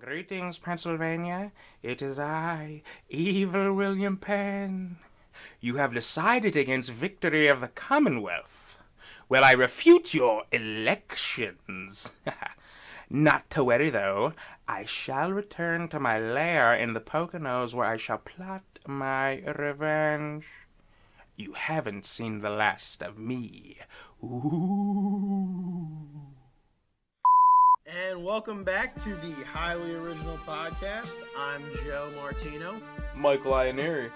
Greetings, Pennsylvania. It is I, Evil William Penn. You have decided against victory of the Commonwealth. Well, I refute your elections. Not to worry, though. I shall return to my lair in the Poconos where I shall plot my revenge. You haven't seen the last of me. Ooh. And welcome back to the highly original podcast. I'm Joe Martino. Michael Ianieri.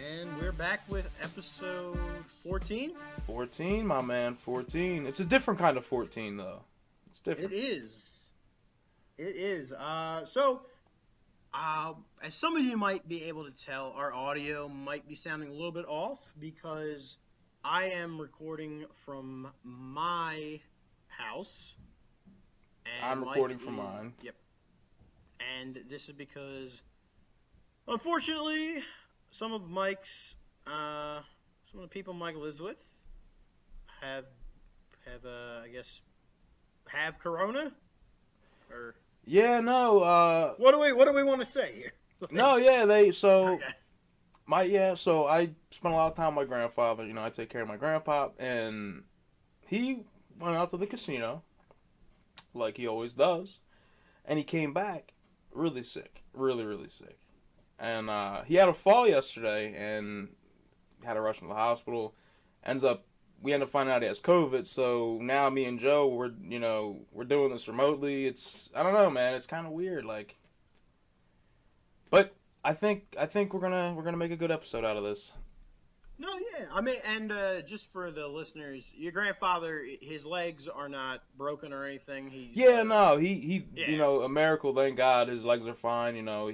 And we're back with episode 14. 14, my man, 14. It's a different kind of 14, though. It's different. It is. As some of you might be able to tell, our audio might be sounding a little bit off because I am recording from my house. I'm recording from mine. Yep. And this is because, unfortunately, some of the people Mike lives with have corona. Or Yeah, no. What do we want to say here? No, yeah, Okay. So I spent a lot of time with my grandfather. You know, I take care of my grandpa, and he went out to the casino, like he always does, and he came back really sick, really sick, and he had a fall yesterday and had to rush him to the hospital. We end up finding out he has COVID, so now me and Joe, we're doing this remotely. I don't know, man, it's kind of weird, like, but I think we're gonna make a good episode out of this. No, yeah. I mean, and just for the listeners, your grandfather, his legs are not broken or anything. He You know, a miracle, thank God, his legs are fine. You know,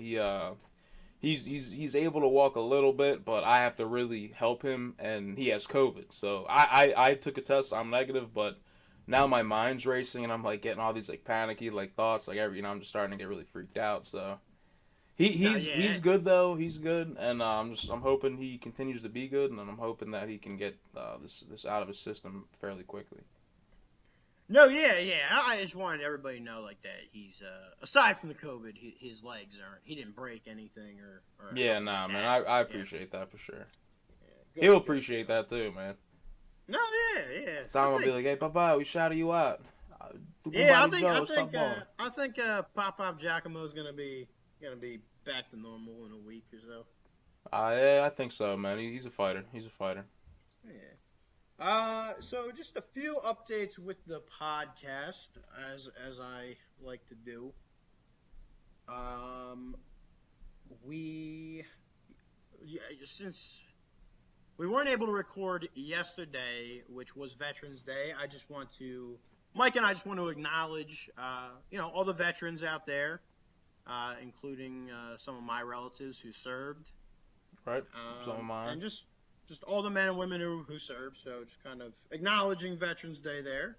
he's able to walk a little bit, but I have to really help him, and he has COVID. So I took a test, I'm negative, but now my mind's racing, and I'm like getting all these like panicky like thoughts, like I'm just starting to get really freaked out. So he's good though. He's good, and I'm hoping he continues to be good, and I'm hoping that he can get this out of his system fairly quickly. No, yeah. I just wanted everybody to know like that. He's aside from the COVID, his legs aren't. He didn't break anything or Yeah, anything nah, like man. that. I appreciate that for sure. Yeah, He'll appreciate that too, man. No, yeah. So I'm gonna be like, hey, Papa, we shouted you out. I think Pop Giacomo's gonna be back to normal in a week or so. Yeah, I think so, man. He's a fighter. Yeah. So just a few updates with the podcast, as I like to do. Since we weren't able to record yesterday, which was Veterans Day, Mike and I just want to acknowledge, all the veterans out there, including some of my relatives who served. Right. Some of mine. And just all the men and women who served. So just kind of acknowledging Veterans Day there.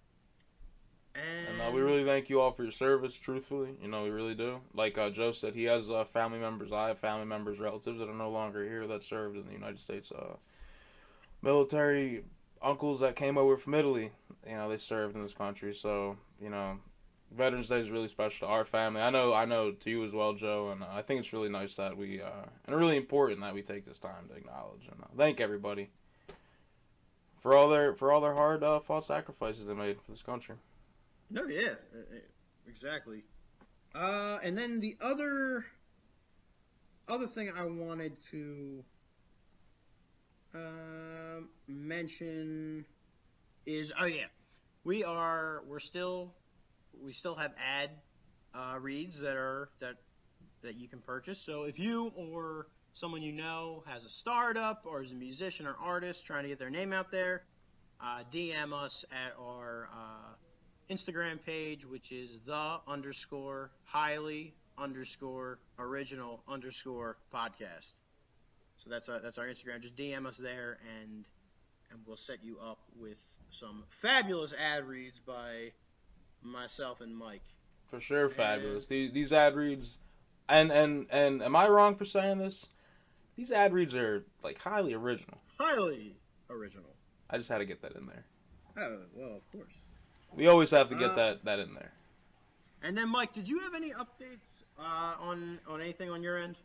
And we really thank you all for your service, truthfully. You know, we really do. Like Joe said, he has family members. I have family members, relatives that are no longer here that served in the United States. Military uncles that came over from Italy, you know, they served in this country. So, you know, Veterans Day is really special to our family. I know to you as well, Joe, and I think it's really nice that and really important that we take this time to acknowledge and thank everybody for all their hard fought sacrifices they made for this country. No, yeah, exactly. And then the other thing I wanted to mention is, we still have ad reads that you can purchase. So if you or someone you know has a startup or is a musician or artist trying to get their name out there, DM us at our Instagram page, which is the_highly_original_podcast. So that's our Instagram. Just DM us there, and we'll set you up with some fabulous ad reads by myself and Mike. For sure, fabulous. These ad reads, and am I wrong for saying this? These ad reads are like highly original. Highly original. I just had to get that in there. Oh, well, of course. We always have to get that in there. And then, Mike, did you have any updates on anything on your end?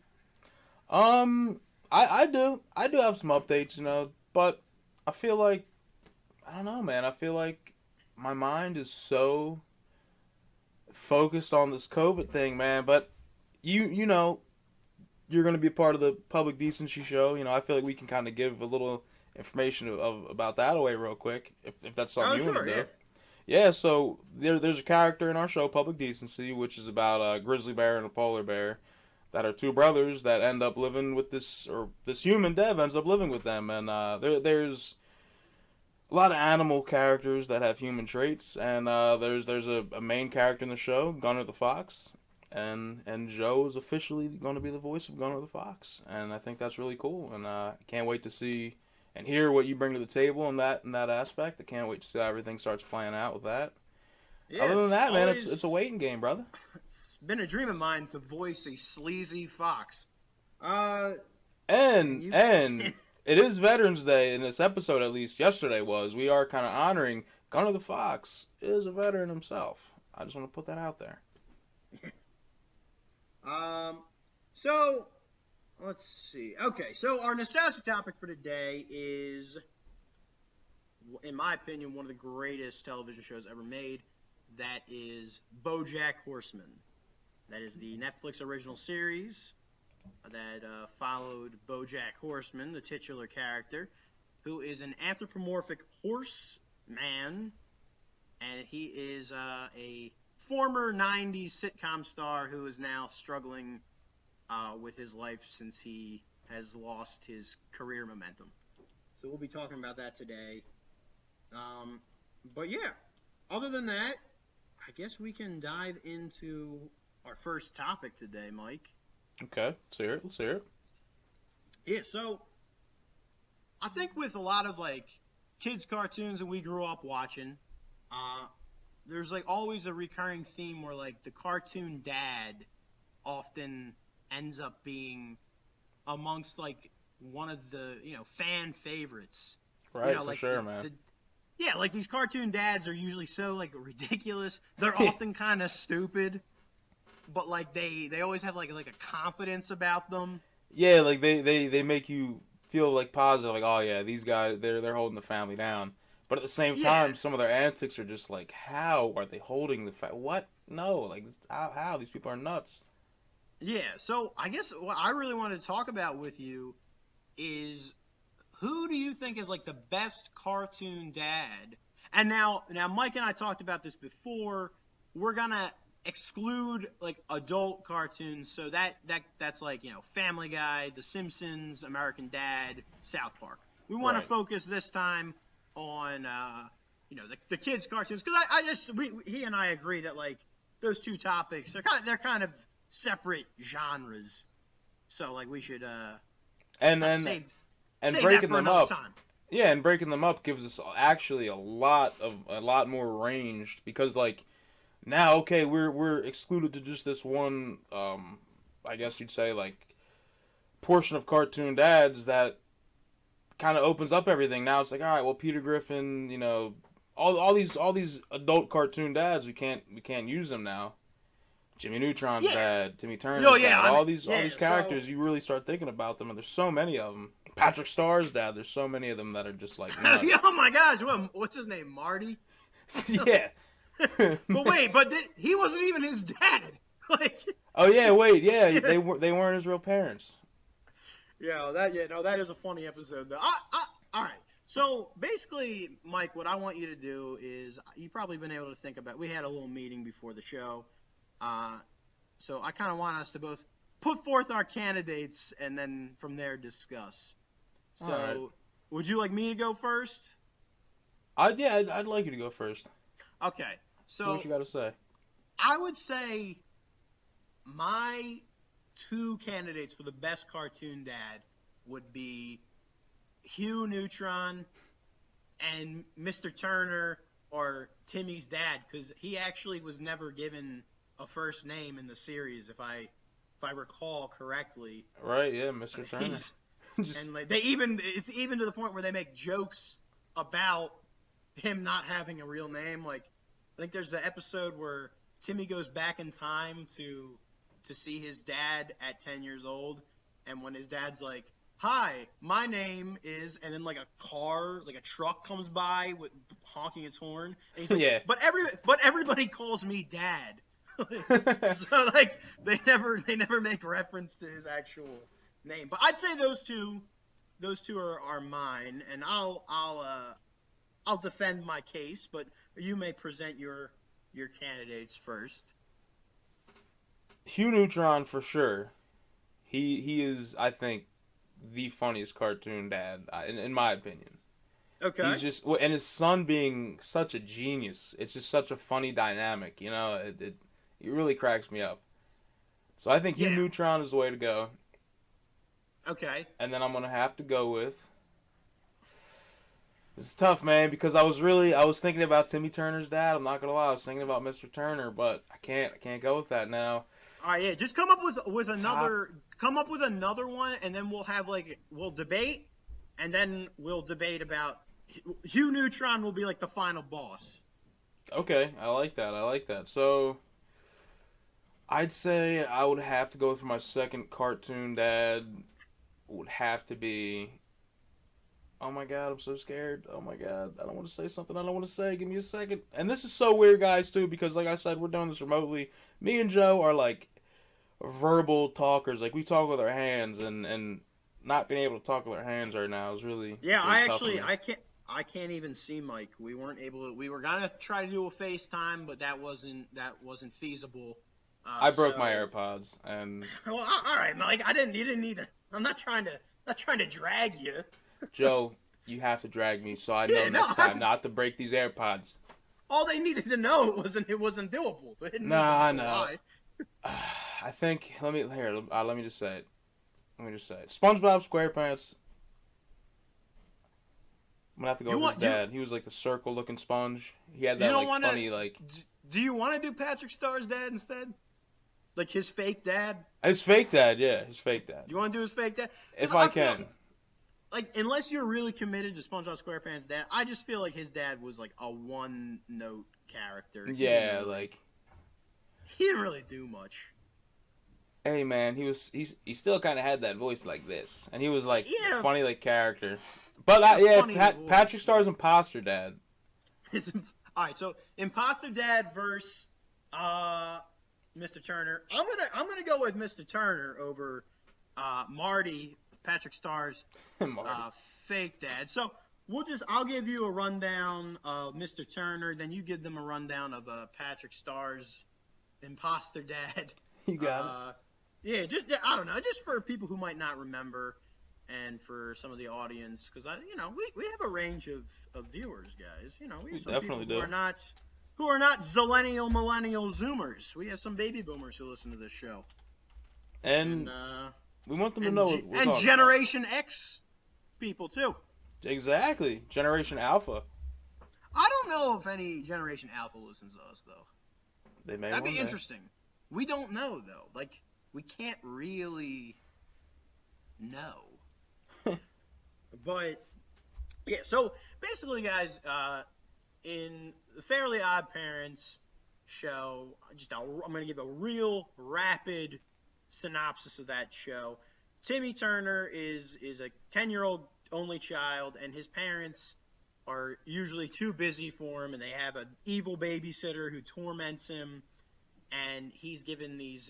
I do have some updates, but I feel like I don't know, man. I feel like my mind is so focused on this COVID thing, man. But you know, you're going to be a part of the public decency show. I feel like we can kind of give a little information about that away real quick, if that's something Oh, you want sure, to yeah. do. Yeah, so there's a character in our show, Public Decency, which is about a grizzly bear and a polar bear that are two brothers that end up living with this human Dev ends up living with them, and there's a lot of animal characters that have human traits, and there's a main character in the show, Gunner the Fox, and Joe is officially going to be the voice of Gunner the Fox, and I think that's really cool, and I can't wait to see and hear what you bring to the table in that aspect. I can't wait to see how everything starts playing out with that. Yeah, Other than it's that, man, always it's a waiting game, brother. it's been a dream of mine to voice a sleazy fox. Uh, And you and it is Veterans Day in this episode, at least yesterday was. We are kind of honoring Gunner the Fox is a veteran himself. I just want to put that out there. so let's see. Okay, so our nostalgia topic for today is, in my opinion, one of the greatest television shows ever made. That is BoJack Horseman. That is the Netflix original series that followed BoJack Horseman, the titular character, who is an anthropomorphic horse man, and he is a former 90s sitcom star who is now struggling with his life since he has lost his career momentum. So we'll be talking about that today. But yeah, other than that, I guess we can dive into our first topic today, Mike. Okay, let's hear it. Let's hear it. Yeah, so I think with a lot of like kids cartoons that we grew up watching, there's like always a recurring theme where like the cartoon dad often ends up being amongst like one of the fan favorites. Right, for Like sure, man. yeah, like these cartoon dads are usually so like ridiculous. They're often kind of stupid, but like they always have like a confidence about them. Yeah, like they make you feel like positive, like, oh yeah, these guys they're holding the family down. But at the same Yeah. time, some of their antics are just like, how are they holding the what? No, like how these people are nuts. Yeah, so I guess what I really wanted to talk about with you is who do you think is like the best cartoon dad? And now Mike and I talked about this before. We're gonna exclude like adult cartoons, so that's like Family Guy, The Simpsons, American Dad, South Park. We want to Right. focus this time on the kids cartoons because he and I agree that like those two topics they're kind of separate genres. So like we should And then save breaking that for them another up. time. Yeah, and breaking them up gives us actually a lot more ranged because like now, okay, we're excluded to just this one I guess you'd say like portion of cartoon dads that kind of opens up everything. Now it's like, all right, well, Peter Griffin, all these adult cartoon dads, we can't use them now. Jimmy Neutron's Yeah. dad, Timmy Turner's No, yeah, dad, I all mean, these yeah, characters, so- you really start thinking about them, and there's so many of them. Patrick Starr's dad, there's so many of them that are just like nuts. Oh my gosh, what's his name? Marty? Yeah. But wait, he wasn't even his dad. Like, Oh yeah, wait, yeah, they weren't his real parents. that is a funny episode though. All right. So basically, Mike, what I want you to do is you've probably been able to think about. We had a little meeting before the show, so I kind of want us to both put forth our candidates and then from there discuss. So, All right. would you like me to go first? I'd like you to go first. Okay. See So what you got to say. I would say my two candidates for the best cartoon dad would be Hugh Neutron and Mr. Turner or Timmy's dad, because he actually was never given a first name in the series, if I recall correctly. Right? Yeah, Mr. Turner. He's Just and like it's even to the point where they make jokes about him not having a real name. Like I think there's the episode where Timmy goes back in time to see his dad at 10 years old, and when his dad's like, "Hi, my name is," and then like a car, like a truck comes by with honking its horn, and he's like, Yeah. but everybody calls me Dad." So like they never make reference to his actual name. But I'd say those two are mine, and I'll defend my case, but you may present your candidates first. Hugh Neutron for sure. He is, I think, the funniest cartoon dad in my opinion. Okay. He's just, and his son being such a genius. It's just such a funny dynamic. It really cracks me up. So I think Hugh Neutron is the way to go. Okay. And then I'm gonna have to go with. This is tough, man, because I was thinking about Timmy Turner's dad. I'm not gonna lie, I was thinking about Mr. Turner, but I can't go with that now. All right, yeah, just come up with another one, and then we'll debate, and then we'll debate about Hugh Neutron will be like the final boss. Okay, I like that. So I'd say I would have to go for my second cartoon dad. Would have to be. Oh my god, I'm so scared. Oh my god, I don't want to say something I don't want to say. Give me a second. And this is so weird, guys, too, because like I said, we're doing this remotely. Me and Joe are like verbal talkers. Like we talk with our hands, and not being able to talk with our hands right now is really really I can't even see Mike. We weren't able to. We were gonna try to do a FaceTime, but that wasn't feasible. I broke my AirPods, and well, all right, Mike. You didn't need to. I'm not trying to drag you. Joe, you have to drag me so I know next time not to break these AirPods. All they needed to know it wasn't doable. I know. I think let me just say it. SpongeBob SquarePants. I'm gonna have to go with his dad. He was like the circle-looking sponge. He had that funny like. Do you want to do Patrick Starr's dad instead? Like his fake dad? His fake dad, yeah, his fake dad. You want to do his fake dad? If I can. Like, unless you're really committed to SpongeBob SquarePants' dad, I just feel like his dad was like a one-note character. He didn't really do much. Hey man, he still kind of had that voice like this, and he was like a funny like character. But Patrick Starr's imposter dad. All right, so imposter dad versus Mr. Turner. I'm gonna go with Mr. Turner over Marty, Patrick Starr's fake dad. So I'll give you a rundown of Mr. Turner, then you give them a rundown of Patrick Starr's imposter dad. You got it. Yeah, I don't know, just for people who might not remember, and for some of the audience, because we have a range of viewers, guys. We have some definitely people who are not zillennial, millennial Zoomers. We have some baby boomers who listen to this show, and we want them to know what we're and Generation about. X people too. Exactly, Generation Alpha. I don't know if any Generation Alpha listens to us though. They may. That'd be interesting. We don't know though. Like we can't really know. But yeah, so basically, guys, in the Fairly Odd Parents show, I'm gonna give a real rapid synopsis of that show. Timmy Turner is a 10-year-old only child, and his parents are usually too busy for him, and they have an evil babysitter who torments him, and he's given these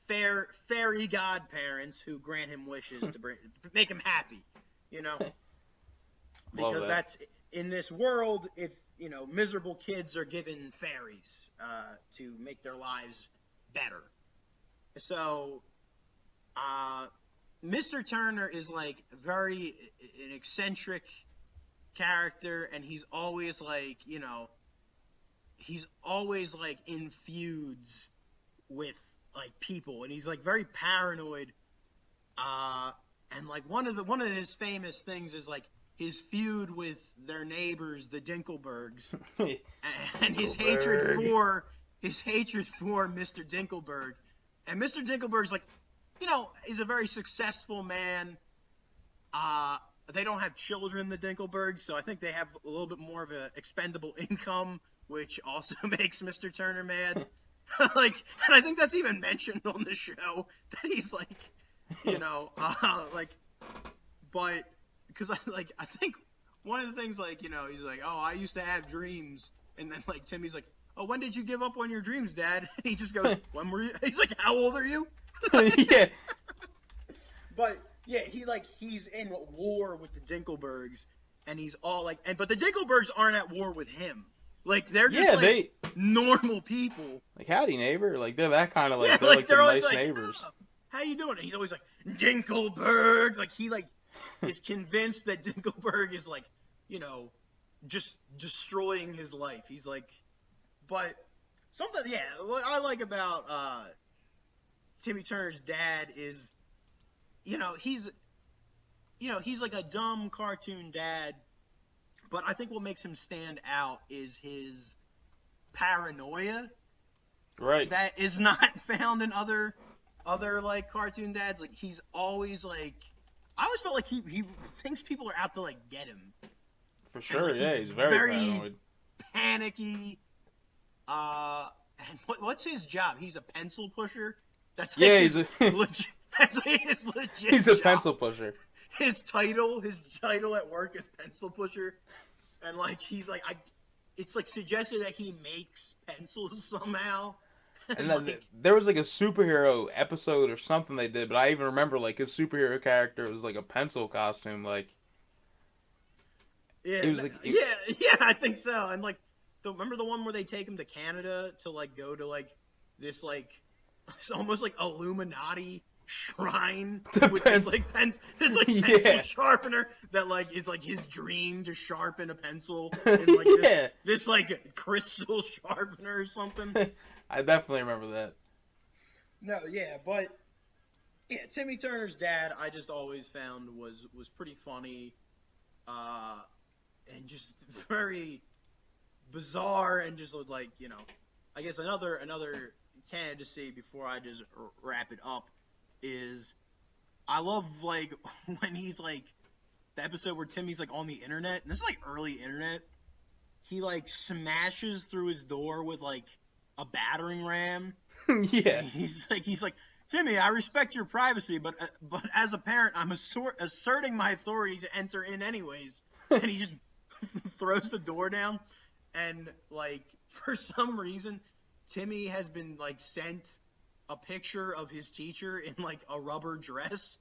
fairy godparents who grant him wishes to make him happy, because that's in this world. If miserable kids are given fairies to make their lives better. So, Mr. Turner is like an eccentric character, and he's always like in feuds with like people, and he's like very paranoid. And like one of his famous things is like his feud with their neighbors, the Dinkelbergs, and his hatred for Mr. Dinkelberg. And Mr. Dinkelberg's like, he's a very successful man. They don't have children, the Dinkelbergs, so I think they have a little bit more of an expendable income which also makes Mr. Turner mad. Like, and I think that's even mentioned on the show that he's like, like, but because I think one of the things, like, he's like, oh, I used to have dreams, and then like Timmy's like, oh, when did you give up on your dreams, Dad? And he just goes, when were you? He's like, how old are you? Yeah. But yeah, he's in war with the Dinkelbergs, and he's all like, but the Dinkelbergs aren't at war with him. Like, they're just normal people. Like, howdy, neighbor. Like, they're that kind of like, they're the nice neighbors. Oh, how you doing? And he's always like, Dinkelberg. Like, he is convinced that Dinkelberg is like, just destroying his life. He's like, but what I like about Timmy Turner's dad is, he's like a dumb cartoon dad. But I think what makes him stand out is his paranoia. Right. That is not found in other like cartoon dads. Like, he's always like, I always felt like he thinks people are out to like get him. For sure, and, like, he's very paranoid. Panicky. And what's his job? He's a pencil pusher. That's like his legit. He's a pencil pusher. His title at work is pencil pusher, and like he's like it's like suggested that he makes pencils somehow. And then there was like a superhero episode or something they did, but I even remember like his superhero character was like a pencil costume, like. Yeah, it was like, I think so. And like, remember the one where they take him to Canada to like go to like this like it's almost like Illuminati shrine with this like pencil sharpener that like is like his dream to sharpen a pencil and like this like crystal sharpener or something. I definitely remember that. No, yeah, but yeah, Timmy Turner's dad I just always found was pretty funny, and just very bizarre, and just like, I guess another candidacy before I just wrap it up is I love like when he's like the episode where Timmy's like on the internet, and this is like early internet. He like smashes through his door with like a battering ram. Yeah. He's like, Timmy, I respect your privacy, but as a parent, I'm asserting my authority to enter in anyways. And he just throws the door down, and like for some reason, Timmy has been like sent a picture of his teacher in like a rubber dress,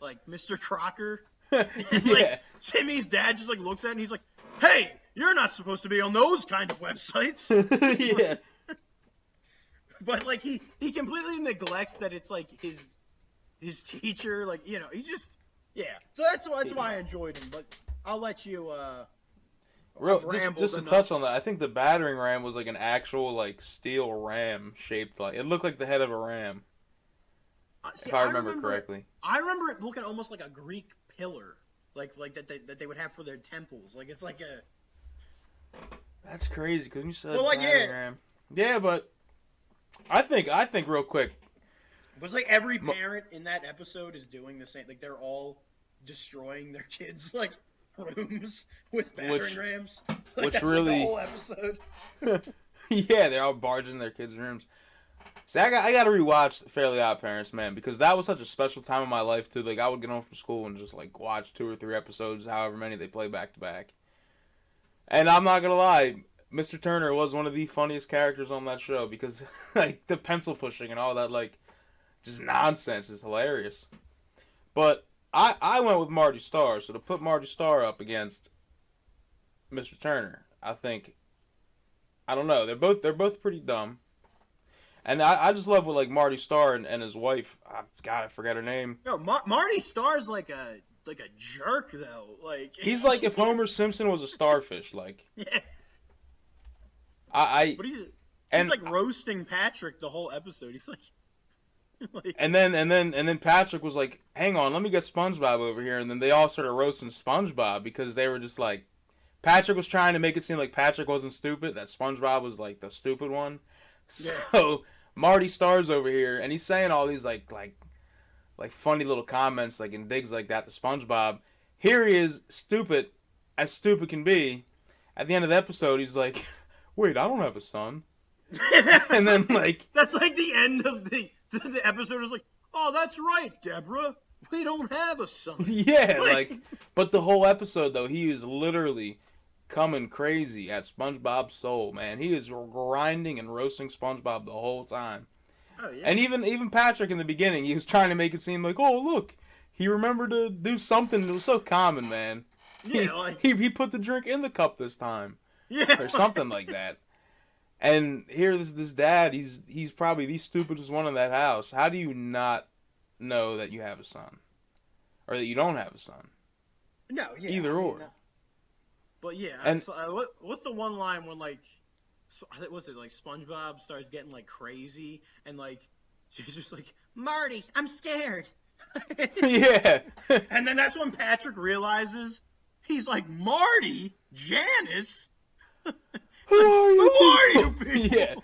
like Mr. Crocker. And, like, Timmy's dad just like looks at it and he's like, "Hey, you're not supposed to be on those kind of websites." Yeah. But like he completely neglects that it's like his teacher, like, he's just So that's why I enjoyed him. But I'll let you just to touch on that, I think the battering ram was like an actual like steel ram shaped like it looked like the head of a ram. If I remember correctly. I remember it looking almost like a Greek pillar, like that they would have for their temples. Like it's like a. That's crazy because you said battering ram. Yeah, but I think real quick. It was like every parent in that episode is doing the same. Like they're all destroying their kids' like rooms with battering rams. Like, which that's really like the whole episode. Yeah, they're all barging their kids' rooms. See, I got to rewatch Fairly Odd Parents, man, because that was such a special time in my life too. Like I would get home from school and just like watch 2 or 3 episodes, however many they play back to back. And I'm not gonna lie, Mr. Turner was one of the funniest characters on that show because like the pencil pushing and all that like just nonsense is hilarious. But I went with Marty Starr, so to put Marty Starr up against Mr. Turner, I think, I don't know, they're both pretty dumb. And I just love what like Marty Starr and his wife, I forget her name. No, Marty Starr's like a jerk though. Like he's like if Homer Simpson was a starfish, like. Yeah. But he's like roasting Patrick the whole episode. He's like and then Patrick was like, "Hang on, let me get SpongeBob over here." And then they all started roasting SpongeBob because they were just like, Patrick was trying to make it seem like Patrick wasn't stupid, that SpongeBob was like the stupid one. So Marty Starr's over here, and he's saying all these like funny little comments, like and digs like that to SpongeBob. Here he is, stupid as stupid can be. At the end of the episode, he's like, wait, I don't have a son. And then, like... That's like the end of the episode is like, oh, that's right, Deborah. We don't have a son. Yeah, like... But the whole episode, though, he is literally coming crazy at SpongeBob's soul, man. He is grinding and roasting SpongeBob the whole time. Oh, yeah. And even Patrick in the beginning, he was trying to make it seem like, oh, look, he remembered to do something that was so common, man. Yeah, he put the drink in the cup this time. Yeah. Or something like that. And here's this dad, he's probably the stupidest one in that house. How do you not know that you have a son? Or that you don't have a son? No, yeah. Either or. No. But yeah, and, what's the one line when, like, was it like SpongeBob starts getting like crazy and like she's just like, Marty, I'm scared. Yeah. And then that's when Patrick realizes he's like, Marty, Janice. Who are you people? Yeah.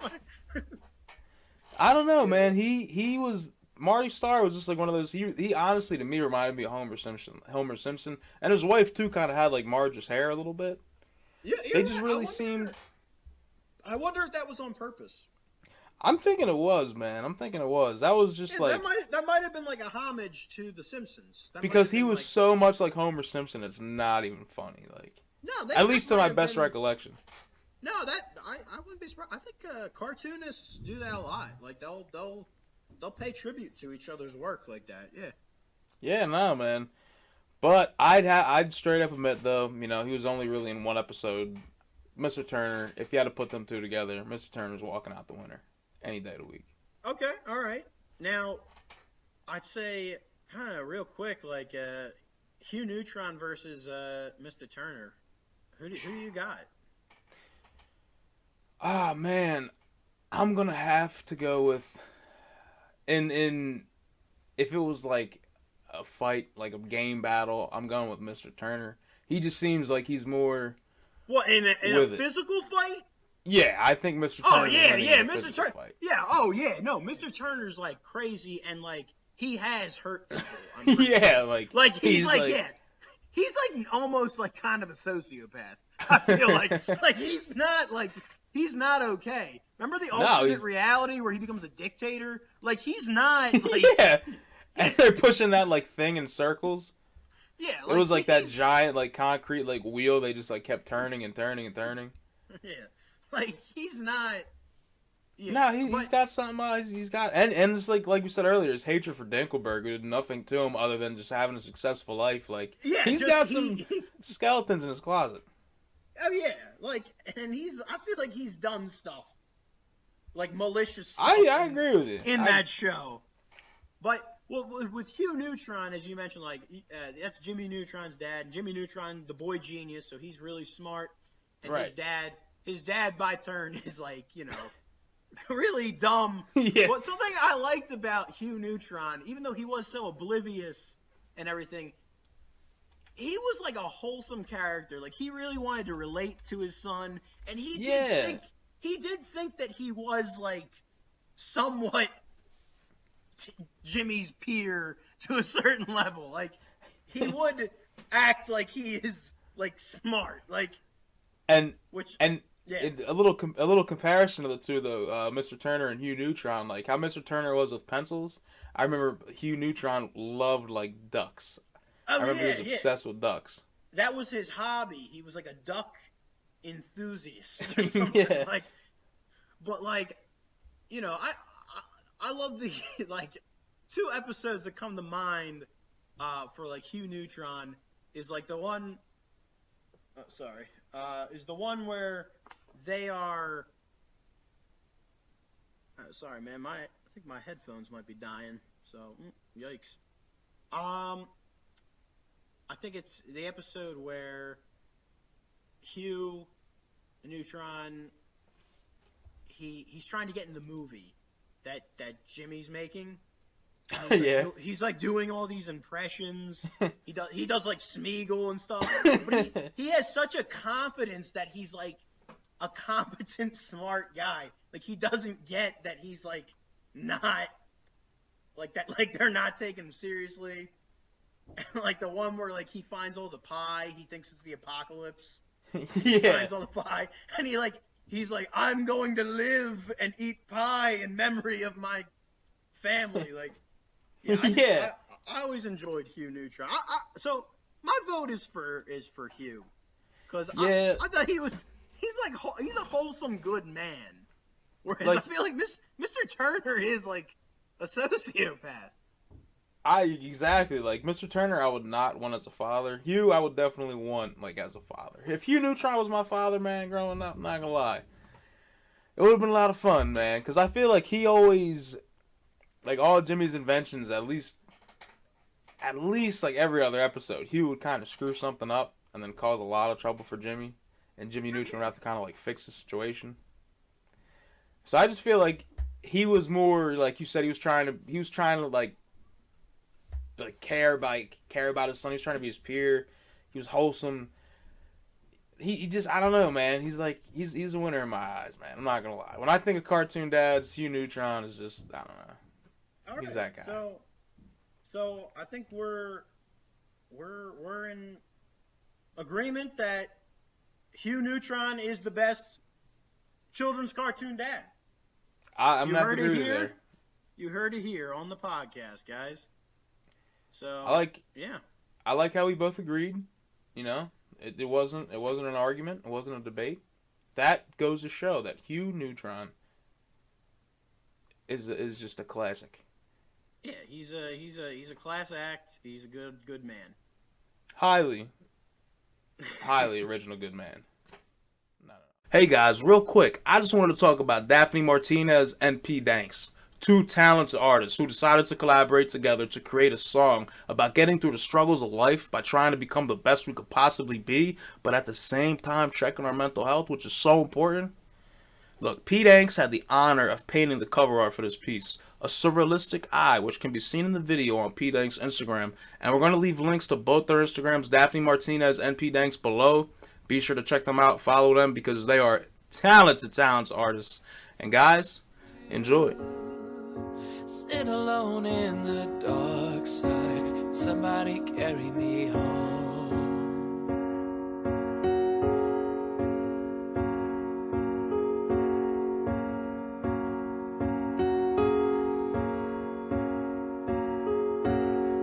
I don't know, man. He was Marty Starr was just like one of those. He honestly to me reminded me of Homer Simpson, and his wife too kind of had like Marge's hair a little bit. Yeah, they just really seemed. I wonder if that was on purpose. I'm thinking it was, man. I'm thinking it was. That was just like that might have been like a homage to The Simpsons. Because he was so much like Homer Simpson, it's not even funny. Like at least to my best recollection. No, I wouldn't be surprised. I think cartoonists do that a lot. Like they'll pay tribute to each other's work like that. Yeah. Yeah, no, man. But I'd straight up admit though, you know, he was only really in one episode. Mr. Turner, if you had to put them two together, Mr. Turner's walking out the winner any day of the week. Okay, all right. Now, I'd say kind of real quick, like Hugh Neutron versus Mr. Turner. Who do you got? Ah, man, I'm gonna have to go with in if it was like a fight, like a game battle, I'm going with Mr. Turner. He just seems like he's more. What, in a physical fight? Yeah, I think Mr. Turner. Oh yeah, Mr. Turner. Yeah, oh yeah, no, Mr. Turner's like crazy and like he has hurt people. Yeah, like he's like yeah, he's like almost like kind of a sociopath. I feel like he's not okay. Remember the alternate reality where he becomes a dictator? Like he's not. Like, yeah, and they're pushing that like thing in circles. Yeah, like, it was like that giant like concrete like wheel. They just like kept turning and turning and turning. Yeah, like he's not. Yeah, no, he's got something. He's got and it's like we said earlier, his hatred for Dinkelberg did nothing to him other than just having a successful life. Like he's got some skeletons in his closet. Oh yeah, like and I feel like he's done stuff, like malicious stuff. I agree with you in that show, but. Well, with Hugh Neutron, as you mentioned, like that's Jimmy Neutron's dad. Jimmy Neutron, the boy genius, so he's really smart. And right. his dad by turn is like, you know, really dumb. Yeah. But something I liked about Hugh Neutron, even though he was so oblivious and everything, he was like a wholesome character. Like he really wanted to relate to his son, and he did think that he was like somewhat Jimmy's peer to a certain level. Like he would act like he is like smart, like a little comparison of the two though, Mr. Turner and Hugh Neutron. Like how Mr. Turner was with pencils. I remember Hugh Neutron loved like ducks. I remember he was obsessed with ducks. That was his hobby. He was like a duck enthusiast or something. Yeah. Like, but like, you know, I love the like two episodes that come to mind for like Hugh Neutron is like the one. Is the one where they are. Sorry, man. I think my headphones might be dying. So yikes. I think it's the episode where Hugh Neutron he's trying to get in the movie that Jimmy's making. Yeah. He's like doing all these impressions. He does like Smeagol and stuff. But he has such a confidence that he's like a competent, smart guy. Like he doesn't get that he's like not like that. Like they're not taking him seriously. And like the one where like he finds all the pie, he thinks it's the apocalypse. Yeah. He finds all the pie, and he like he's like, I'm going to live and eat pie in memory of my family. Like, yeah, Yeah. I always enjoyed Hugh Neutron. So my vote is for Hugh, because Yeah. I thought he's a wholesome good man, whereas I Like, feel like Mr. Turner is like a sociopath. exactly, like, Mr. Turner I would not want as a father. Hugh I would definitely want, like, as a father. If Hugh Neutron was my father, man, growing up, I'm not gonna lie. It would have been a lot of fun, man, because I feel like he always, like, all Jimmy's inventions, at least, like, every other episode, Hugh would kind of screw something up and then cause a lot of trouble for Jimmy, and Jimmy Neutron would have to kind of, like, fix the situation. So I just feel like he was more, like you said, he was trying to, like care about his son. He was trying to be his peer. He was wholesome. He just, I don't know, man. He's a winner in my eyes, man. I'm not gonna lie. When I think of cartoon dads, Hugh Neutron is just, I don't know. All He's right, that guy. so I think we're in agreement that Hugh Neutron is the best children's cartoon dad. I'm gonna have to agree with you there. You heard it here on the podcast, guys. So I like how we both agreed. You know, it wasn't an argument. It wasn't a debate. That goes to show that Hugh Neutron is just a classic. Yeah, he's a class act. He's a good man. Highly original good man. No. Hey guys, real quick, I just wanted to talk about Daphne Martinez and P. Danks, two talented artists who decided to collaborate together to create a song about getting through the struggles of life by trying to become the best we could possibly be, but at the same time checking our mental health, which is so important. Look, P. Danks had the honor of painting the cover art for this piece, a surrealistic eye, which can be seen in the video on P. Danks' Instagram, and we're going to leave links to both their Instagrams, Daphne Martinez and P. Danks, below. Be sure to check them out, follow them, because they are talented artists. And guys, enjoy. Sit alone in the dark side, somebody carry me home.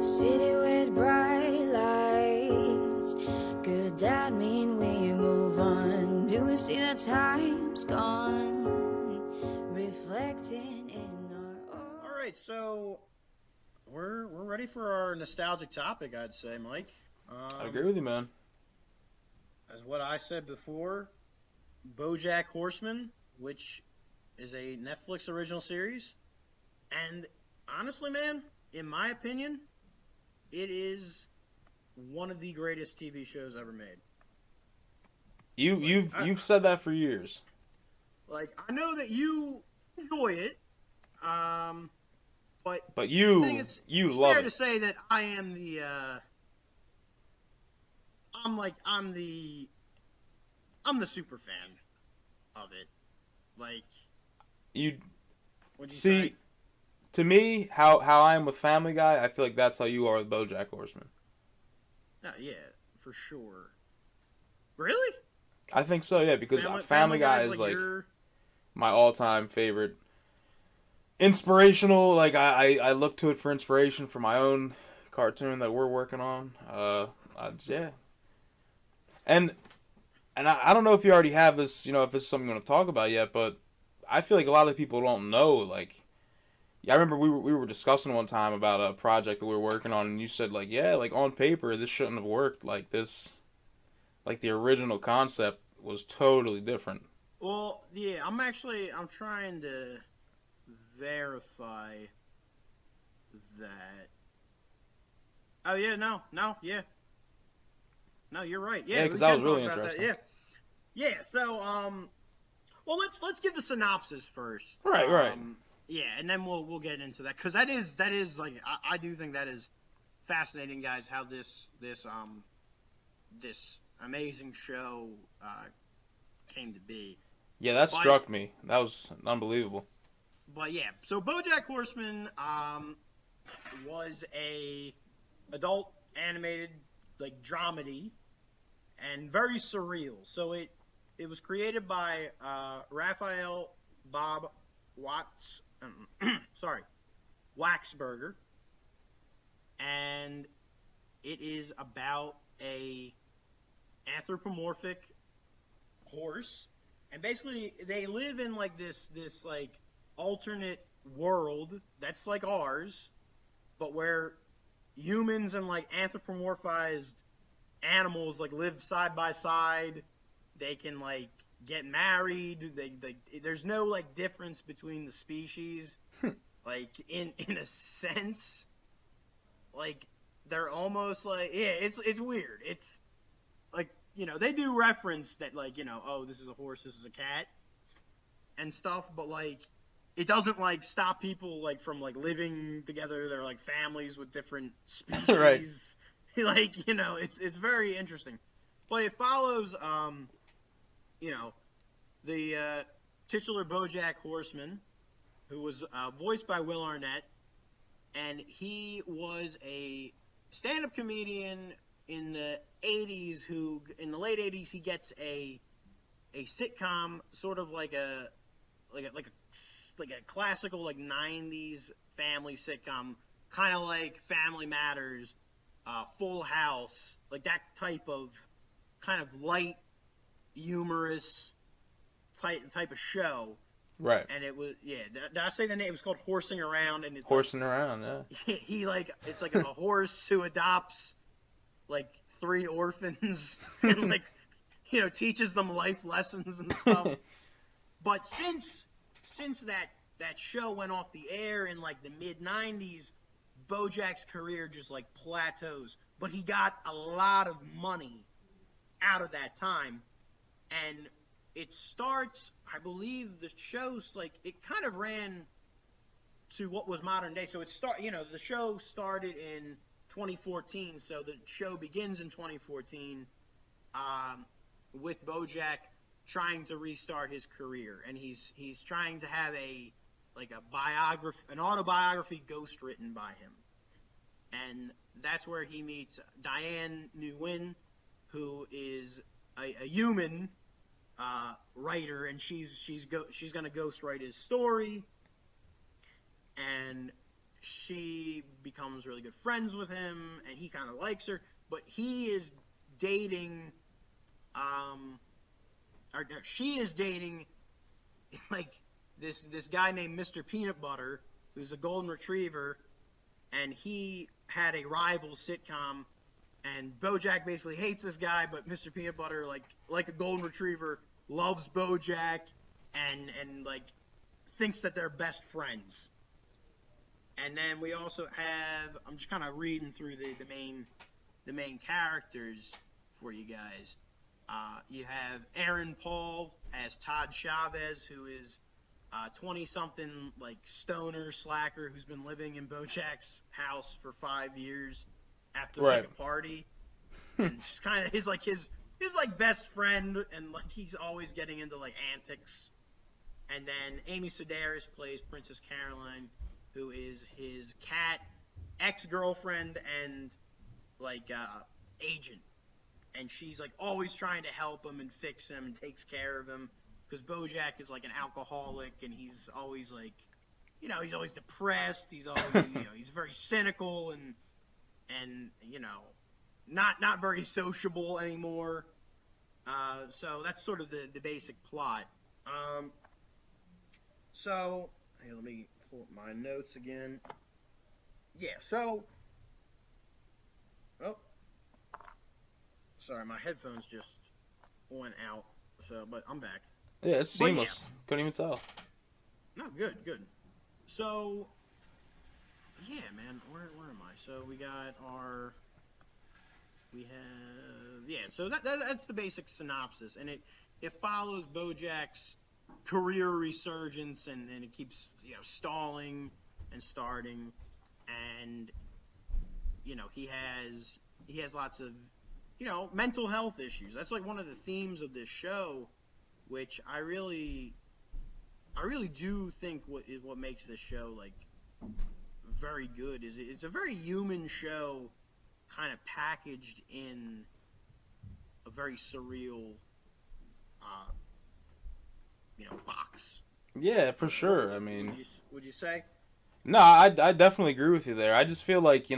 City with bright lights, could that mean we move on? Do we see that time's gone, reflecting in our own... All right, so we're ready for our nostalgic topic, I'd say, Mike. I agree with you, man. As what I said before, BoJack Horseman, which is a Netflix original series, and honestly, man, in my opinion, it is one of the greatest TV shows ever made. You've said that for years. Like, I know that you enjoy it, but But I think it's fair love to it. say that I am the I'm the super fan of it. Like, You what'd you see, say? to me, how I am with Family Guy, I feel like that's how you are with BoJack Horseman. No, yeah, for sure. Really? I think so, yeah, because Family Guy is like my all-time favorite. Inspirational, like I look to it for inspiration for my own cartoon that we're working on. Yeah. And I don't know if you already have this, if this is something you want to talk about yet, but I feel like a lot of people don't know, like, yeah, I remember we were discussing one time about a project that we were working on, and you said, like, yeah, like, on paper, this shouldn't have worked like this. Like, the original concept was totally different. Well, yeah, I'm trying to verify that. Oh, yeah, no, yeah. No, you're right. Yeah, because we that can was really talk about that. interesting. Yeah. Yeah, so, well, let's give the synopsis first. Right. Yeah, and then we'll get into that, because that is like, I do think that is fascinating, guys, how this amazing show came to be. Yeah, that struck me. That was unbelievable. But yeah, so BoJack Horseman was a adult animated, like, dramedy, and very surreal. So It was created by Raphael Bob Watts. Sorry, Waxberger, and it is about a anthropomorphic horse, and basically they live in like this like alternate world that's like ours, but where humans and like anthropomorphized animals like live side by side. They can like get married. There's no like difference between the species. Like in a sense, like they're almost like, yeah, it's weird. It's like, you know, they do reference that, like, you know, oh, this is a horse, this is a cat and stuff, but like it doesn't like stop people like from like living together. They're like families with different species. Right. Like, you know, it's very interesting. But it follows you know, the titular BoJack Horseman, who was voiced by Will Arnett, and he was a stand-up comedian in the 80s who, in the late 80s, he gets a sitcom, sort of like a classical like 90s family sitcom, kind of like Family Matters, Full House, like that type of kind of light, humorous type of show. Right. And it was, yeah, did I say the name? It was called Horsing Around, and it's Horsing around, yeah. he like, it's like a horse who adopts like 3 orphans and like, you know, teaches them life lessons and stuff. But since that show went off the air in like the mid 90s, BoJack's career just like plateaus. But he got a lot of money out of that time, and it starts, I believe the show's like, it kind of ran to what was modern day. So the show started in 2014, so the show begins in 2014 with BoJack trying to restart his career, and he's trying to have an autobiography ghost written by him, and that's where he meets Diane Nguyen, who is a human writer, and she's gonna ghost write his story, and she becomes really good friends with him, and he kind of likes her, but he is dating she is dating like this guy named Mr. Peanut Butter, who's a golden retriever, and he had a rival sitcom, and BoJack basically hates this guy, but Mr. Peanut Butter, like a golden retriever, loves BoJack and like thinks that they're best friends. And then we also have, I'm just kind of reading through the main characters for you guys. You have Aaron Paul as Todd Chavez, who is 20-something like stoner slacker who's been living in BoJack's house for 5 years after like a party, and just kind of his best friend, and like he's always getting into like antics. And then Amy Sedaris plays Princess Caroline, who is his cat ex-girlfriend and like agent, and she's like always trying to help him and fix him and takes care of him, because BoJack is like an alcoholic, and he's always like, you know, he's always depressed, he's always you know, he's very cynical and you know, not very sociable anymore. So that's sort of the basic plot. So hey, let me pull up my notes again. Yeah, so sorry, my headphones just went out. So, but I'm back. Yeah, it's seamless. Yeah. Couldn't even tell. No, good. So, yeah, man, where am I? So we have, so that's the basic synopsis, and it follows BoJack's career resurgence, and it keeps, you know, stalling and starting, and, you know, he has lots of, you know, mental health issues. That's like one of the themes of this show, which I really do think what makes this show like very good is it's a very human show, kind of packaged in a very surreal box. Yeah, for sure. I mean, would you say? no, I definitely agree with you there. I just feel like he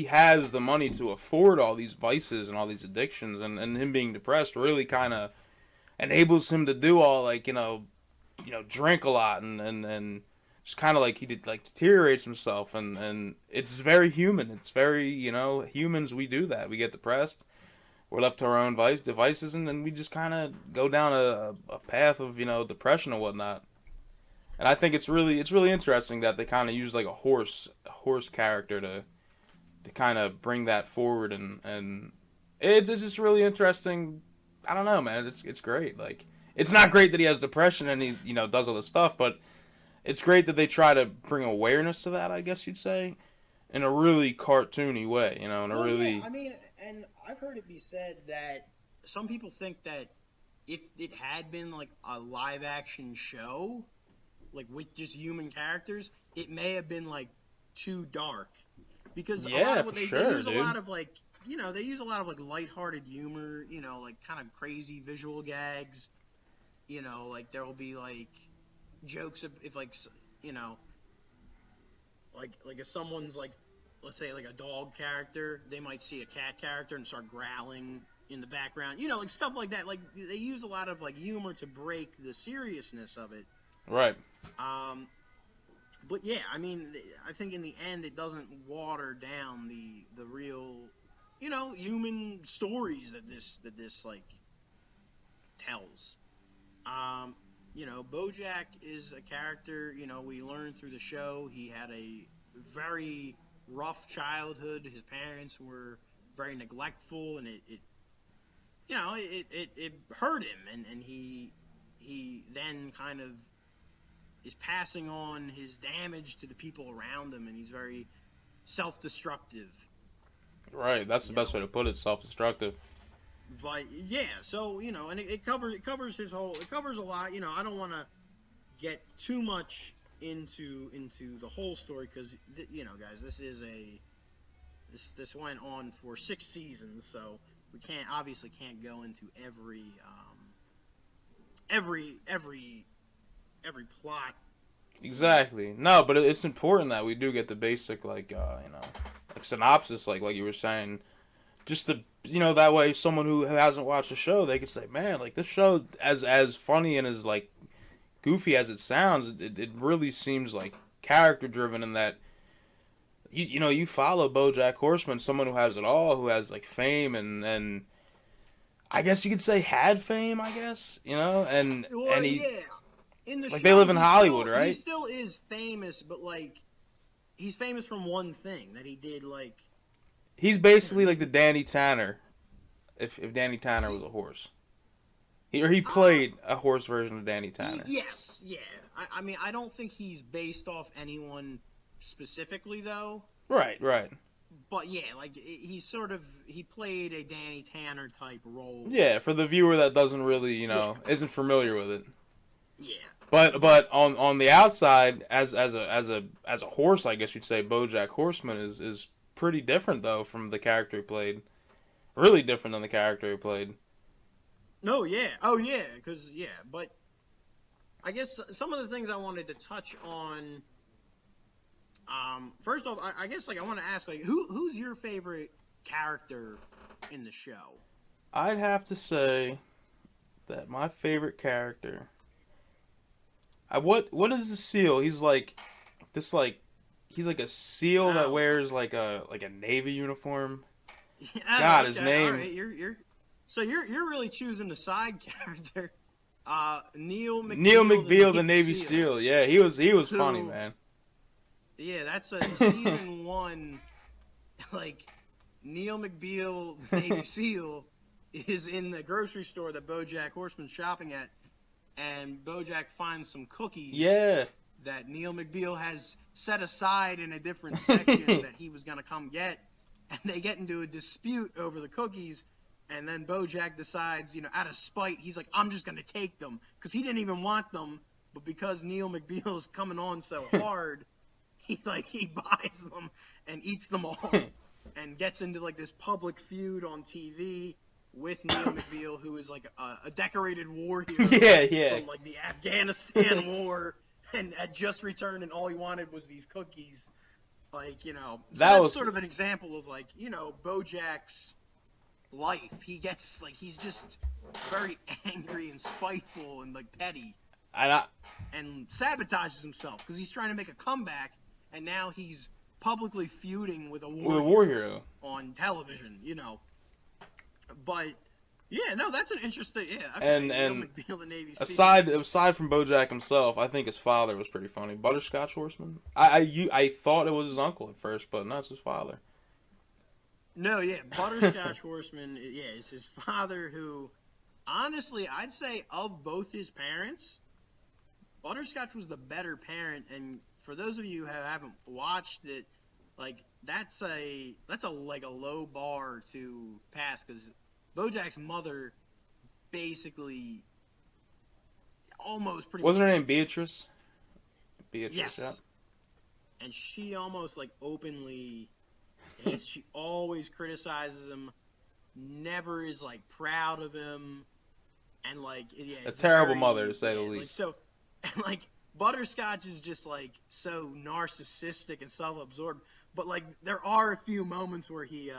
has the money to afford all these vices and all these addictions, and him being depressed really kind of enables him to do all drink a lot and just kind of like he did deteriorates himself, and it's very human. It's very humans, we do that. We get depressed. We're left to our own devices, and then we just kind of go down a path of depression and whatnot. And I think it's really interesting that they kind of use like a horse character to kind of bring that forward, and it's just really interesting. I don't know, man. It's great. Like, it's not great that he has depression and he does all this stuff, but it's great that they try to bring awareness to that, I guess you'd say, in a really cartoony way. In a really. Yeah, I mean, and I've heard it be said that some people think that if it had been like a live action show, like with just human characters, it may have been like too dark, because a lot of what they use a lot of like they use a lot of like lighthearted humor, like kind of crazy visual gags, like there will be like jokes if like like if someone's like, let's say like a dog character, they might see a cat character and start growling in the background, like stuff like that. Like they use a lot of like humor to break the seriousness of it. Right. But yeah, I mean, I think in the end it doesn't water down the real, human stories that this like tells. BoJack is a character, we learn through the show he had a very rough childhood. His parents were very neglectful, and it hurt him, and he then kind of is passing on his damage to the people around him, and he's very self-destructive. Right, that's the best way to put it, self-destructive. But yeah, so and it covers his whole. It covers a lot. I don't want to get too much into the whole story, because guys, this went on for 6 seasons, so we obviously can't go into every plot. Exactly. No, but it's important that we do get the basic like synopsis, like you were saying, just that way someone who hasn't watched the show, they could say, man, like this show, as funny and as like goofy as it sounds, it really seems like character driven, in that you follow BoJack Horseman, someone who has it all, who has like fame and I guess you could say had fame, I guess, and he, yeah. In the like, show, they live in Hollywood, right? He still is famous, but like he's famous from one thing that he did. Like, he's basically like the Danny Tanner, if Danny Tanner was a horse. He played a horse version of Danny Tanner. Yes, yeah. I mean, I don't think he's based off anyone specifically, though. Right. But yeah, like he played a Danny Tanner type role. Yeah, for the viewer that doesn't really, isn't familiar with it. Yeah. But on the outside, as a horse, I guess you'd say BoJack Horseman is pretty different though from the character he played. Really different than the character he played. No, yeah. Oh, yeah. Because, yeah. But I guess some of the things I wanted to touch on. First off, I guess I want to ask, who's your favorite character in the show? I'd have to say that my favorite character. What is the seal? He's like this, he's like a seal that wears like a Navy uniform. Yeah, God, okay, his name. all right, you're really choosing the side character. Neil McBeal, the Navy SEAL. Yeah, he was funny, man. Yeah, that's a season 1. Like, Neil McBeal, the Navy SEAL, is in the grocery store that BoJack Horseman's shopping at, and BoJack finds some cookies. Yeah. That Neil McBeal has set aside in a different section that he was gonna come get, and they get into a dispute over the cookies. And then BoJack decides, out of spite, he's like, I'm just going to take them. Because he didn't even want them. But because Neil McBeal's coming on so hard, he buys them and eats them all. And gets into, this public feud on TV with Neil McBeal, who is like a decorated war hero Yeah. from like the Afghanistan war, and had just returned, and all he wanted was these cookies. Like, so that's sort of an example of like, BoJack's life. He gets like, he's just very angry and spiteful and like petty, and sabotages himself because he's trying to make a comeback, and now he's publicly feuding with a war hero on television. But yeah, no, that's an interesting. Yeah, okay, and McBeal, the Navy aside from BoJack himself, I think his father was pretty funny. Butterscotch Horseman. I thought it was his uncle at first, but no, it's his father. No, yeah, Butterscotch Horseman. Yeah, it's his father. Who, honestly, I'd say of both his parents, Butterscotch was the better parent. And for those of you who haven't watched it, like that's a low bar to pass, because BoJack's mother basically almost pretty much... Wasn't her name Beatrice? Yes. Yeah. And she almost like openly... she always criticizes him, never is like proud of him, and like... Yeah, a terrible mother, to say the least. Like Butterscotch is just like so narcissistic and self-absorbed, but like there are a few moments where he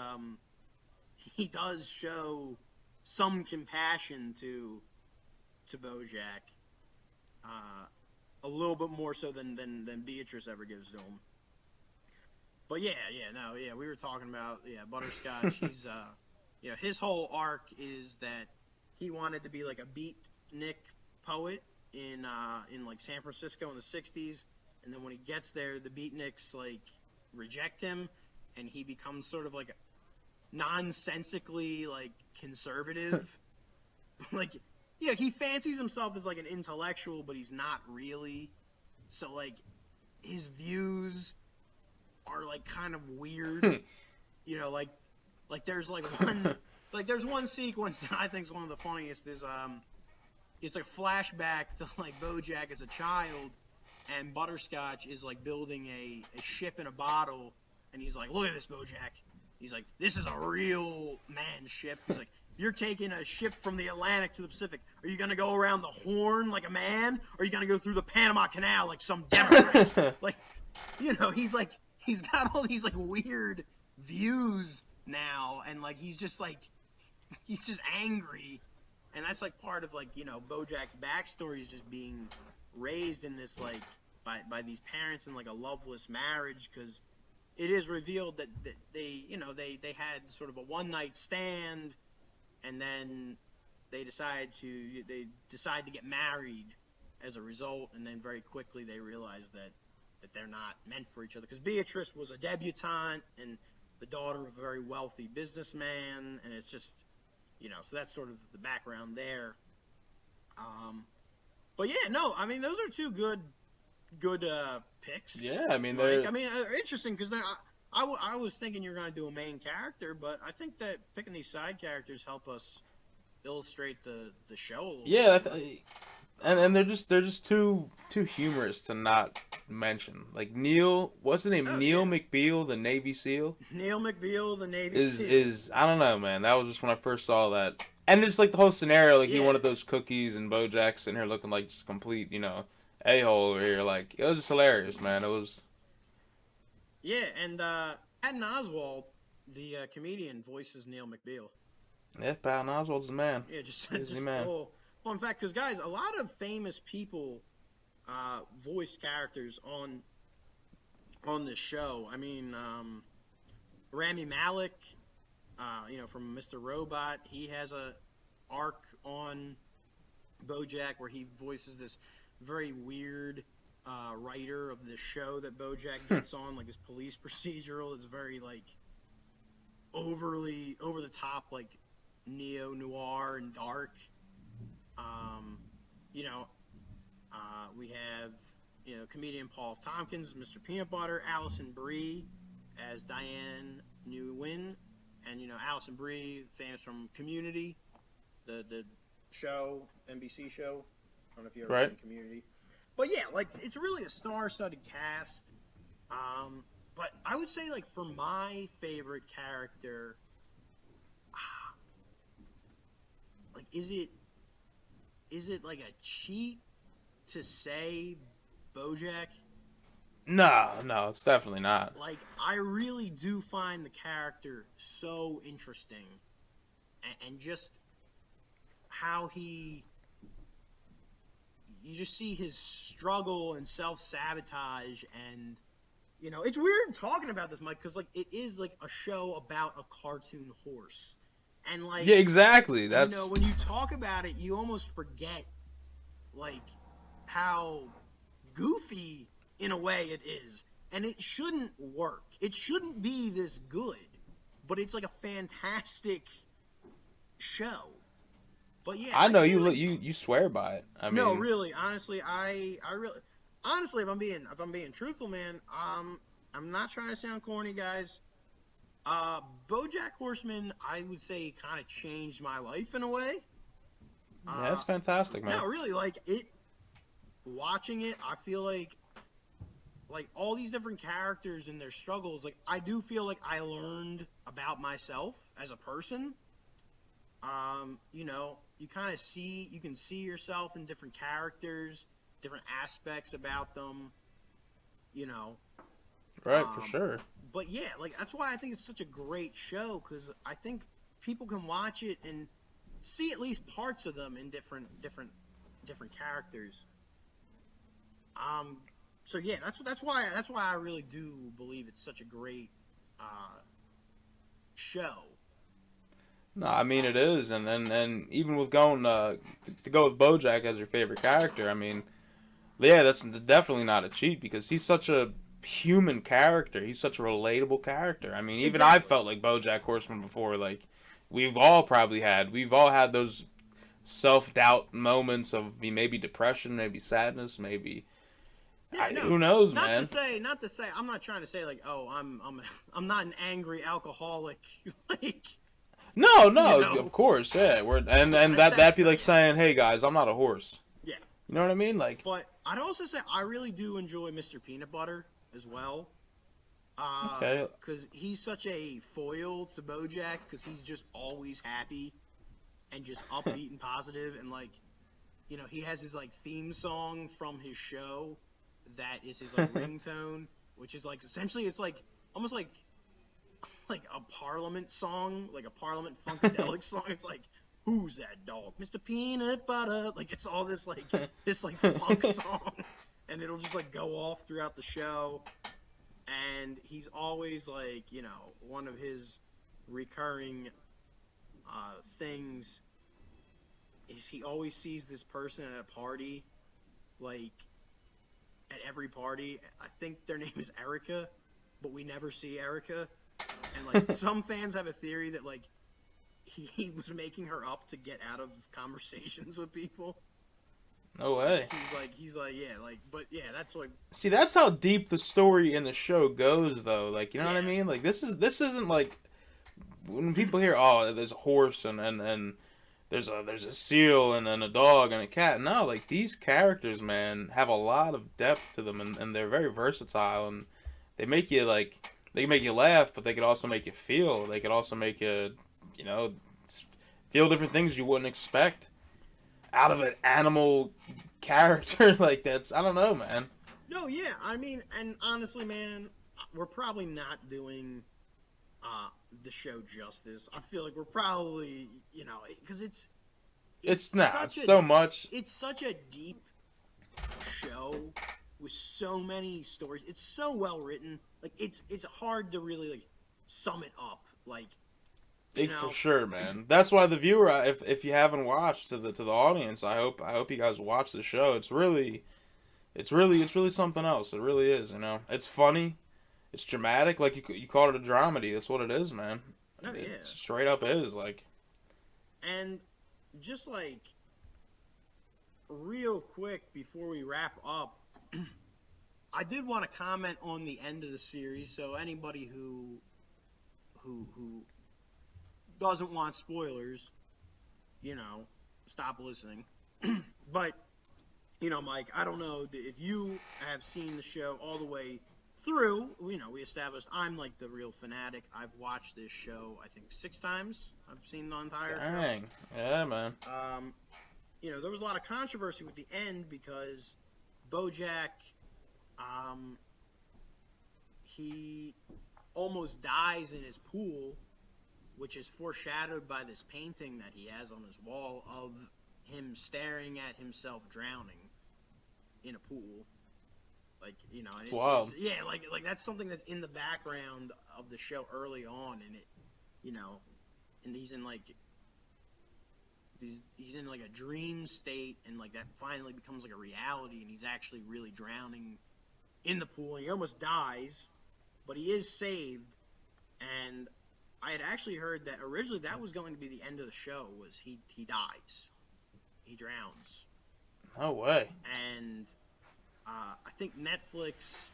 does show some compassion to BoJack, a little bit more so than Beatrice ever gives to him. But we were talking about Butterscotch. He's his whole arc is that he wanted to be like a beatnik poet in like San Francisco in the 60s, and then when he gets there, the beatniks like reject him, and he becomes sort of like nonsensically like conservative. Like, yeah, he fancies himself as like an intellectual, but he's not really. So like his views are like kind of weird. Like there's like one sequence that I think is one of the funniest. Is it's like a flashback to like BoJack as a child, and Butterscotch is like building a ship in a bottle, and he's like, "Look at this, BoJack." He's like, "This is a real man ship." He's like, "You're taking a ship from the Atlantic to the Pacific. Are you gonna go around the Horn like a man, or are you gonna go through the Panama Canal like some Democrat?" Like, he's got all these like weird views now, and like he's just angry, and that's like part of like BoJack's backstory is just being raised in this like by these parents in like a loveless marriage, because it is revealed that they had sort of a one night stand, and then they decide to get married as a result, and then very quickly they realize that they're not meant for each other, because Beatrice was a debutante and the daughter of a very wealthy businessman, and it's just so that's sort of the background there. But yeah, no, I mean those are two good picks. Yeah, I mean they're interesting, because I was thinking you're going to do a main character, but I think that picking these side characters help us illustrate the show a little bit. Yeah, and they're just too humorous to not mention. Like Neil, what's the name? Neil McBeal, the Navy SEAL. Neil McBeal, the Navy SEAL. Is I don't know, man. That was just when I first saw that, and it's like the whole scenario. Like he wanted those cookies, and BoJack's sitting here looking like just a complete, a-hole over here. Like it was just hilarious, man. It was. Yeah, and Patton Oswalt, the comedian, voices Neil McBeal. Yeah, Patton Oswalt's the man. Yeah, just man. Well, in fact, because guys, a lot of famous people voice characters on this show. I mean, Rami Malek, from Mr. Robot, he has a arc on BoJack where he voices this very weird writer of this show that BoJack gets on, like his police procedural. It's very like overly over the top, like neo noir and dark. We have comedian Paul Tompkins, Mr. Peanut Butter, Alison Brie as Diane Nguyen, and Alison Brie, famous from Community, the show, NBC show. I don't know if you ever seen Community. But yeah, like it's really a star-studded cast. But I would say, like, for my favorite character, like, is it like a cheat to say BoJack? No, it's definitely not. Like, I really do find the character so interesting, and just how you just see his struggle and self-sabotage, and, you know, it's weird talking about this, Mike, because, like, it is, like, a show about a cartoon horse. And, like... Yeah, exactly. That's... You know, when you talk about it, you almost forget, like, how goofy, in a way, it is. And it shouldn't work. It shouldn't be this good. But it's, like, a fantastic show. But, yeah. I know I'd say, you like, you swear by it. I mean... No, really, honestly, I really... Honestly, if I'm being truthful, man, I'm not trying to sound corny, guys. BoJack Horseman, I would say, kind of changed my life in a way. Yeah, that's fantastic, man. No, really, like, watching it, I feel like all these different characters and their struggles, like, I do feel like I learned about myself as a person. You know, you can see yourself in different characters, different aspects about them, you know. Right, for sure. But yeah, like, that's why I think it's such a great show, because I think people can watch it and see at least parts of them in different characters. So yeah, that's why I really do believe it's such a great show. No, I mean it is, and even with going to go with BoJack as your favorite character, I mean, yeah, that's definitely not a cheat, because he's such a human character. He's such a relatable character. I mean, even Exactly. I felt like BoJack Horseman before. Like, we've all had those self-doubt moments of maybe depression, maybe sadness, maybe Yeah, no, who knows, not man. Not to say. I'm not trying to say, like, oh, I'm not an angry alcoholic. Like, No, you know, of course, yeah. And That's that'd be the- like saying, "Hey guys, I'm not a horse." yeah. You know what I mean? Like, But I'd also say I really do enjoy Mr. Peanut Butter as well. okay, Because he's such a foil to BoJack, because he's just always happy and just upbeat and positive, and, like, you know, he has his, like, theme song from his show that is his, like, ringtone, which is, like, essentially, it's like almost like a Parliament song, like a Parliament funkadelic song. It's like, who's that dog? Mr. Peanut Butter. Like, it's all this like funk song, and it'll just, like, go off throughout the show. And he's always, like, you know, one of his recurring things is he always sees this person at a party, like, at every party. I think their name is Erica, but we never see Erica. And, like, some fans have a theory that, like, he was making her up to get out of conversations with people. no way. He's like, yeah, like, but yeah, that's like, See, that's how deep the story in the show goes, though. Like, you know what I Yeah. mean? Like, this isn't like when people hear, "Oh, there's a horse and there's a seal and then a dog and a cat." No, like, these characters, man, have a lot of depth to them, and they're very versatile, and they make you, like, they can make you laugh, but they could also make you feel. They could also make you, you know, feel different things you wouldn't expect out of an animal character. Like, that's, I don't know, man. no, yeah, I mean, and honestly, man, we're probably not doing the show justice. I feel like we're probably, you know, because It's such a- so much. it's such a deep show with so many stories. It's so well written. Like, it's hard to really, like, sum it up. Like, you know, For sure, man. That's why the viewer, if you haven't watched, to the audience, I hope you guys watch the show. It's really something else. It really is. You know, it's funny, it's dramatic. Like, you called it a dramedy. That's what it is, man. No, yeah. It straight up is, like. And just, like, real quick before we wrap up, I did want to comment on the end of the series. So anybody who doesn't want spoilers, you know, stop listening. But, you know, Mike, I don't know if you have seen the show all the way through, we established I'm like the real fanatic. I've watched this show, I think 6 times. I've seen the entire show. Dang. Yeah, man. There was a lot of controversy with the end because BoJack, he almost dies in his pool, which is foreshadowed by this painting that he has on his wall of him staring at himself drowning in a pool. Like, and it's wild. Like that's something that's in the background of the show early on, and it, and he's in like a dream state, and like that finally becomes like a reality, and he's actually really drowning in the pool, and he almost dies, but he is saved. And I had actually heard that originally that was going to be the end of the show, was he dies, he drowns. No way. And I think Netflix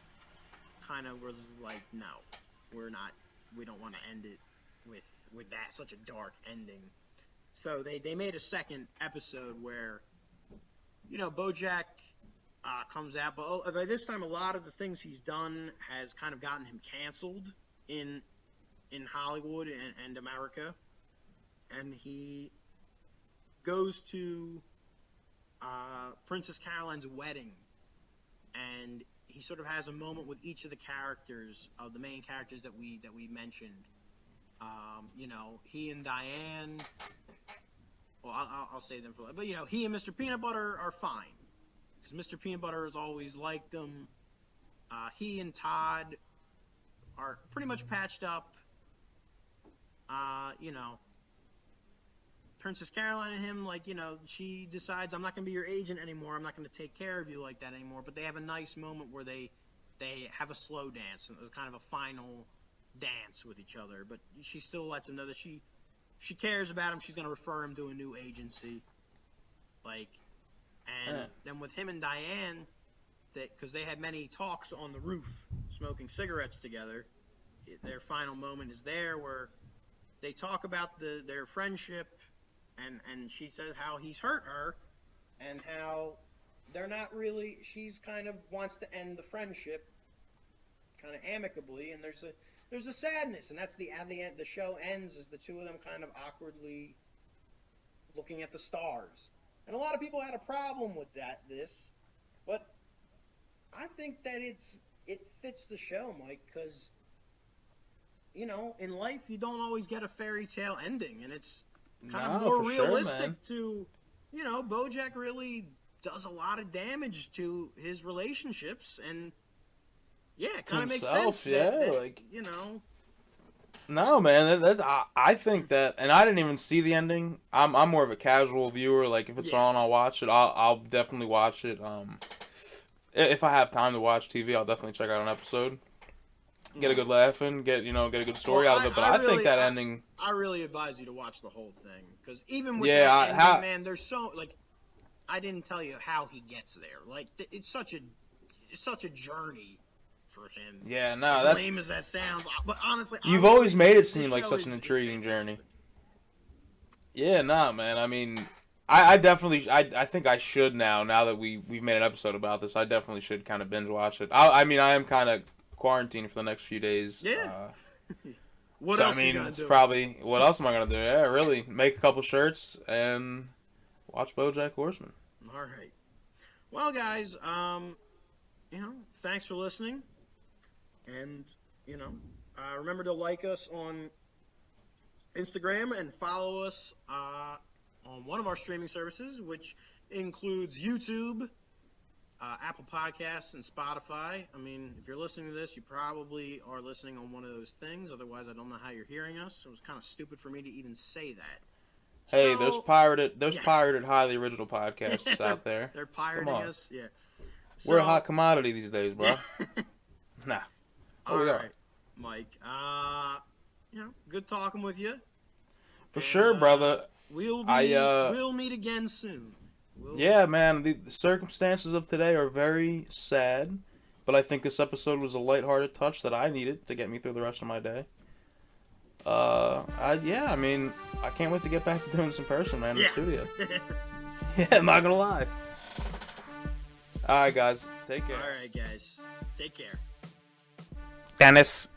kind of was like, no, we don't want to end it with that, such a dark ending. So they made a second episode where, BoJack comes out, but by this time a lot of the things he's done has kind of gotten him canceled in Hollywood and America. And he goes to Princess Caroline's wedding, and he sort of has a moment with each of the characters, of the main characters that we mentioned. He and Diane. Well, I'll say them for. But he and Mr. Peanut Butter are fine, because Mr. Peanut Butter has always liked him. He and Todd are pretty much patched up. Princess Caroline and him, she decides, I'm not going to be your agent anymore. I'm not going to take care of you like that anymore. But they have a nice moment where they have a slow dance, and it's kind of a final dance with each other. But she still lets him know that she cares about him. She's going to refer him to a new agency. Then with him and Diane, because they had many talks on the roof, smoking cigarettes together, their final moment is there where they talk about their friendship, and she says how he's hurt her, and how they're not really, she's kind of wants to end the friendship kind of amicably, and there's a sadness, and that's at the end. The show ends as the two of them kind of awkwardly looking at the stars. And a lot of people had a problem with this, but I think that it fits the show, Mike, because in life you don't always get a fairy tale ending, and it's kind of more realistic to, BoJack really does a lot of damage to his relationships, and it kind of makes sense. No, man, I think that, and I didn't even see the ending. I'm more of a casual viewer. Like, if it's on, I'll watch it. I'll definitely watch it. If I have time to watch TV, I'll definitely check out an episode. Get a good laugh in, get a good story out of it. But I think that ending. I really advise you to watch the whole thing, because even with that ending, man, there's so I didn't tell you how he gets there. It's such a journey for him. Yeah, no, as lame as that sounds, but honestly, you've always made it seem like such an intriguing journey. Yeah, nah, man. I mean, I definitely, I think I should now that we've made an episode about this. I definitely should kind of binge watch it. I mean, I am kind of quarantined for the next few days. Yeah. What else? I mean, it's probably, what else am I gonna do? Yeah, really, make a couple shirts and watch BoJack Horseman. All right. Well, guys, thanks for listening, and remember to like us on Instagram and follow us on one of our streaming services, which includes YouTube, Apple Podcasts, and Spotify. I mean, if you're listening to this, you probably are listening on one of those things. Otherwise, I don't know how you're hearing us. It was kind of stupid for me to even say that. Hey, there's pirated highly original podcasts out there. They're pirating us, yeah. We're a hot commodity these days, bro. Nah. All right, Mike. Good talking with you. For sure, brother. We'll meet again soon. Yeah, man. The circumstances of today are very sad, but I think this episode was a lighthearted touch that I needed to get me through the rest of my day. I mean, I can't wait to get back to doing this in person, man, in the studio. Yeah, I'm not gonna lie. Alright, guys. Take care. Alright, guys. Take care. tennis